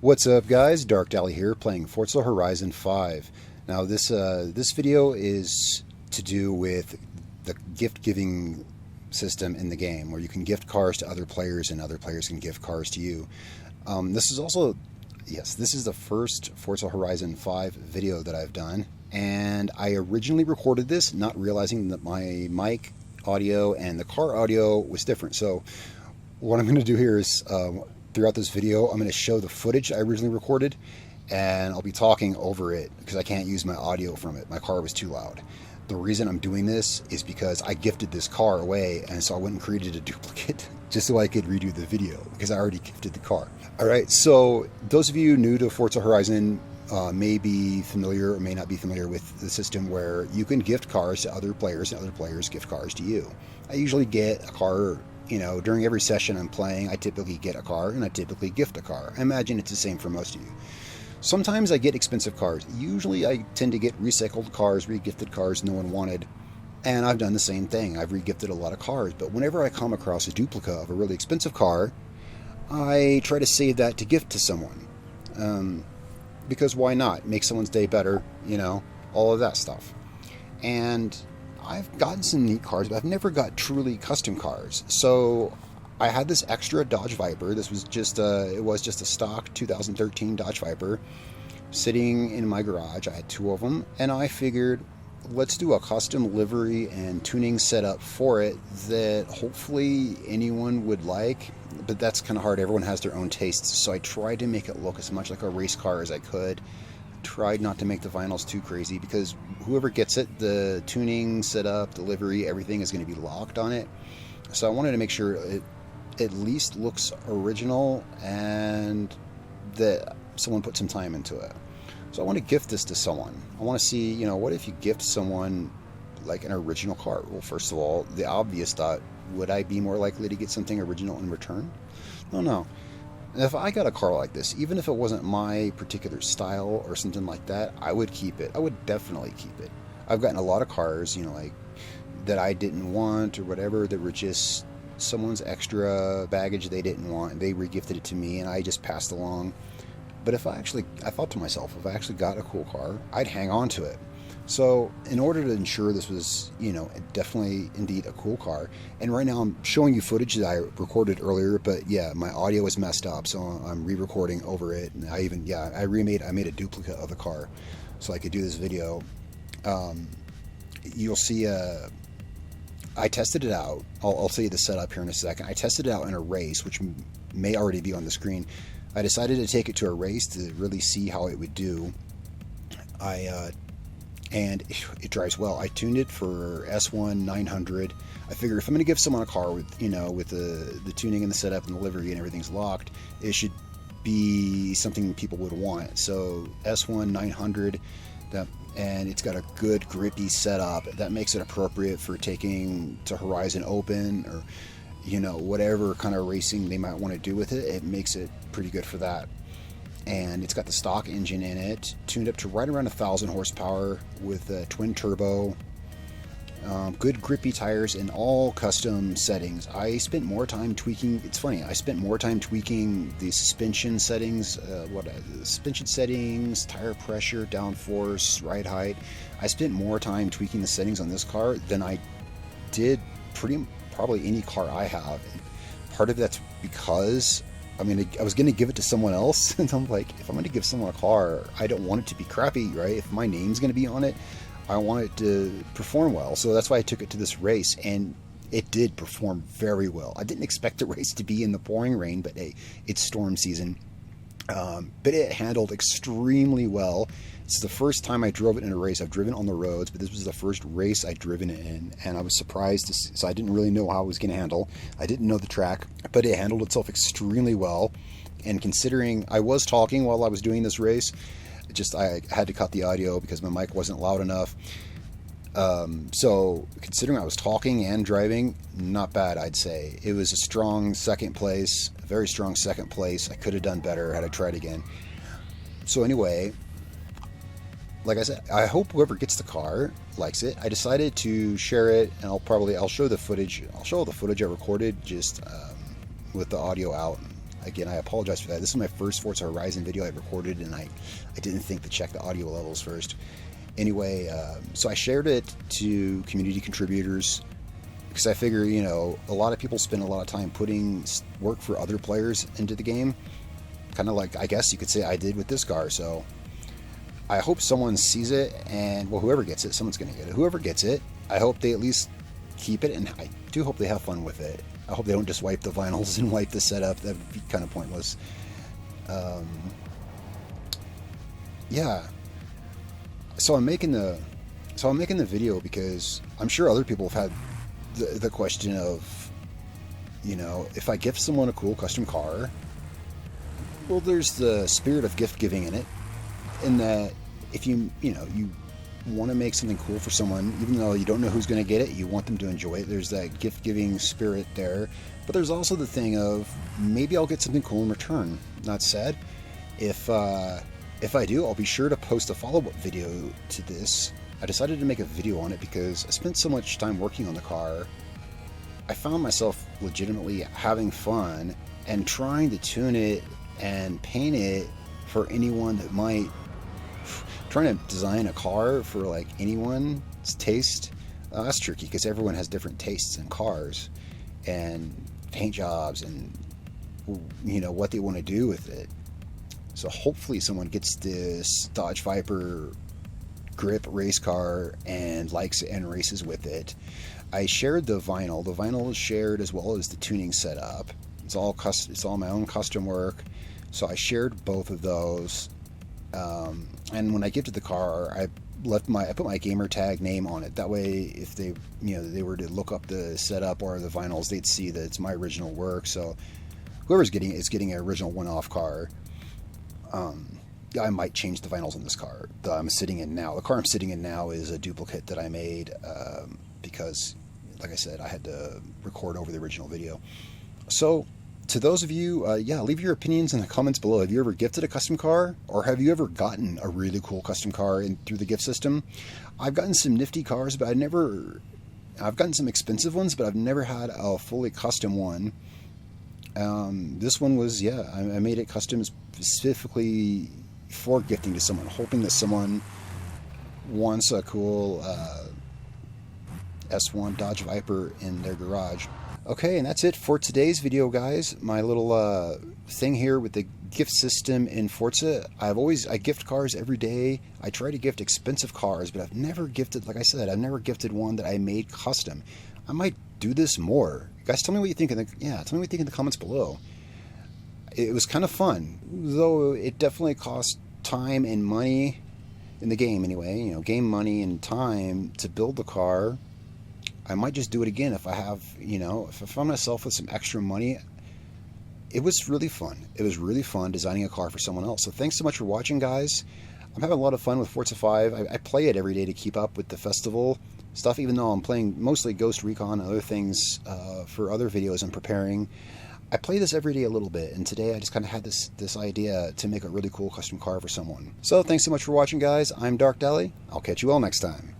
What's up, guys? Darkdally here, playing Forza Horizon 5. Now, this video is to do with the gift-giving system in the game, where you can gift cars to other players and other players can gift cars to you. This is also, yes, this is the first Forza Horizon 5 video that I've done, and I originally recorded this not realizing that my mic audio and the car audio was different. So what I'm going to do here is throughout this video, I'm going to show the footage I originally recorded, and I'll be talking over it because I can't use my audio from it. My car was too loud. The reason I'm doing this is because I gifted this car away, and so I went and created a duplicate just so I could redo the video because I already gifted the car. Alright, so those of you new to Forza Horizon may be familiar or may not be familiar with the system where you can gift cars to other players and other players gift cars to you. I usually get a car. You know, during every session I'm playing, I typically get a car and I typically gift a car. I imagine it's the same for most of you. Sometimes I get expensive cars. Usually I tend to get recycled cars, re-gifted cars no one wanted. And I've done the same thing. I've re-gifted a lot of cars. But whenever I come across a duplicate of a really expensive car, I try to save that to gift to someone. Because why not? Make someone's day better, you know, all of that stuff. And I've gotten some neat cars, but I've never got truly custom cars. So I had this extra Dodge Viper. This was just it was just a stock 2013 Dodge Viper sitting in my garage. I had two of them, and I figured let's do a custom livery and tuning setup for it that hopefully anyone would like. But that's kind of hard. Everyone has their own tastes. So I tried to make it look as much like a race car as I could. Tried not to make the vinyls too crazy because whoever gets it, the tuning, setup, delivery, everything is going to be locked on it. So I wanted to make sure it at least looks original and that someone put some time into it. So I want to gift this to someone. I want to see, you know, what if you gift someone like an original car? Well, first of all, the obvious thought, would I be more likely to get something original in return? No. If I got a car like this, even if it wasn't my particular style or something like that, I would keep it. I would definitely keep it. I've gotten a lot of cars, you know, like that I didn't want or whatever, that were just someone's extra baggage they didn't want, and they re-gifted it to me, and I just passed along. But I thought to myself, if I actually got a cool car, I'd hang on to it. So in order to ensure this was, you know, definitely indeed a cool car, and right now I'm showing you footage that I recorded earlier, but yeah, my audio is messed up, so I'm re-recording over it, and I made a duplicate of the car so I could do this video. You'll see, I tested it out. I'll show you the setup here in a second. I tested it out in a race, which may already be on the screen. I decided to take it to a race to really see how it would do. And it drives well. I tuned it for S1 900. I figure if I'm going to give someone a car with, you know, with the tuning and the setup and the livery and everything's locked, it should be something people would want. So S1 900, and it's got a good grippy setup that makes it appropriate for taking to Horizon Open or, you know, whatever kind of racing they might want to do with it. It makes it pretty good for that. And it's got the stock engine in it, tuned up to right around 1,000 horsepower with a twin turbo, good grippy tires, and all custom settings. I spent more time tweaking. It's funny. I spent more time tweaking the suspension settings, suspension settings, tire pressure, downforce, ride height. I spent more time tweaking the settings on this car than I did probably any car I have. And part of that's because I was going to give it to someone else, and I'm like, if I'm going to give someone a car, I don't want it to be crappy, right? If my name's going to be on it, I want it to perform well. So that's why I took it to this race, and it did perform very well. I didn't expect the race to be in the pouring rain, but hey, it's storm season. But it handled extremely well. It's the first time I drove it in a race. I've driven on the roads, but this was the first race I'd driven it in, and I was surprised so I didn't really know how it was going to handle. I didn't know the track, but it handled itself extremely well. And considering I was talking while I was doing this race, I had to cut the audio because my mic wasn't loud enough. So considering I was talking and driving, not bad, I'd say. It was a strong second place, a very strong second place. I could have done better had I tried again. So anyway, like I said, I hope whoever gets the car likes it. I decided to share it, and I'll show the footage. I'll show all the footage I recorded just with the audio out. again, I apologize for that. This is my first Forza Horizon video I recorded, and I didn't think to check the audio levels first. Anyway, so I shared it to community contributors because I figure, you know, a lot of people spend a lot of time putting work for other players into the game. Kind of like, I guess you could say I did with this car. So I hope someone sees it, and, well, whoever gets it, someone's going to get it. Whoever gets it, I hope they at least keep it, and I do hope they have fun with it. I hope they don't just wipe the vinyls and wipe the setup. That would be kind of pointless. Yeah. So I'm making the video because I'm sure other people have had the question of, you know, if I gift someone a cool custom car, well, there's the spirit of gift giving in it, in that if you want to make something cool for someone, even though you don't know who's going to get it, you want them to enjoy it. There's that gift giving spirit there. But there's also the thing of, maybe I'll get something cool in return. Not sad. If I do, I'll be sure to post a follow-up video to this. I decided to make a video on it because I spent so much time working on the car. I found myself legitimately having fun and trying to tune it and paint it for anyone that might, trying to design a car for like anyone's taste. That's tricky because everyone has different tastes in cars and paint jobs and, you know, what they want to do with it. So hopefully someone gets this Dodge Viper grip race car and likes it and races with it. I shared the vinyl. The vinyl is shared as well as the tuning setup. It's all my own custom work. So I shared both of those. And when I gifted the car, I put my gamer tag name on it. That way, if they were to look up the setup or the vinyls, they'd see that it's my original work. So whoever's getting it is getting an original one-off car. I might change the vinyls on this car that I'm sitting in now. The car I'm sitting in now is a duplicate that I made because, like I said, I had to record over the original video. So, to those of you, leave your opinions in the comments below. Have you ever gifted a custom car? Or have you ever gotten a really cool custom car through the gift system? I've gotten some nifty cars, but I've gotten some expensive ones, but I've never had a fully custom one. This one was, I made it custom specifically for gifting to someone, hoping that someone wants a cool S1 Dodge Viper in their garage. Okay, and that's it for today's video, guys. My little thing here with the gift system in Forza. I gift cars every day. I try to gift expensive cars, but I've never gifted, like I said, I've never gifted one that I made custom. I might do this more. Guys, tell me what you think tell me what you think in the comments below. It was kind of fun, though it definitely cost time and money in the game anyway. You know, game money and time to build the car. I might just do it again if I have, if I find myself with some extra money. It was really fun. It was really fun designing a car for someone else. So thanks so much for watching, guys. I'm having a lot of fun with Forza 5. I play it every day to keep up with the festival stuff, even though I'm playing mostly Ghost Recon and other things for other videos I'm preparing. I play this every day a little bit, and today I just kind of had this idea to make a really cool custom car for someone. So thanks so much for watching, guys. I'm Darkdally. I'll catch you all next time.